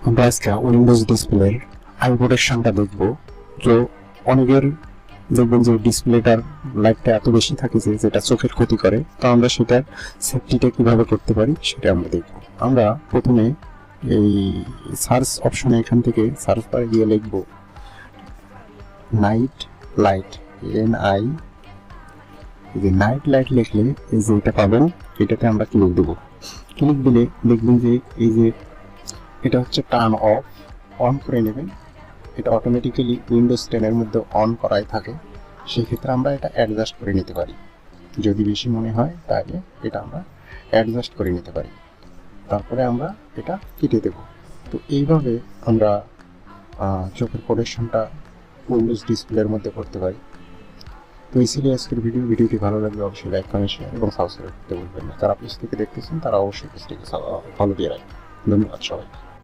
আমরা আজকে উইন্ডোজ ডিসপ্লের আই প্রোটেকশনটা দেখব। তো অনেকের দেখবেন যে ডিসপ্লেটার লাইটটা এত বেশি থাকে যে যেটা চোখের ক্ষতি করে। তো আমরা সেটার সেফটিটা কিভাবে করতে পারি সেটা আমরা দেখব। আমরা প্রথমে এই সার্চ অপশনে এখান থেকে সার্চ বারে গিয়ে লিখব নাইট লাইট, NI। এই যে নাইট লাইট লিখলে এই যে এটা পাবেন, এটাতে আমরা ক্লিক দেব। ক্লিক দিলে দেখবেন যে এই যে এটা হচ্ছে টার্ন অন করে নেবেন। এটা অটোমেটিক্যালি উইন্ডোজ 10 এর মধ্যে অন করাই থাকে। সেক্ষেত্রে আমরা এটা অ্যাডজাস্ট করে নিতে পারি। যদি বেশি মনে হয় তাহলে এটা আমরা অ্যাডজাস্ট করে নিতে পারি। তারপরে আমরা এটা কেটে দেব। তো এইভাবে আমরা চোখের প্রোটেকশনটা উইন্ডোজ ডিসপ্লের মধ্যে করতে পারি। তো এই ছিল আজকের ভিডিওটি ভালো লাগলে অবশ্যই লাইক কমেন্ট শেয়ার এবং সাবস্ক্রাইব করতে ভুলবেন না। যারা পেজ থেকে দেখতেছেন তারা অবশ্যই পেজটিকে ফলো দিয়ে রাখবেন। ধন্যবাদ সবাই।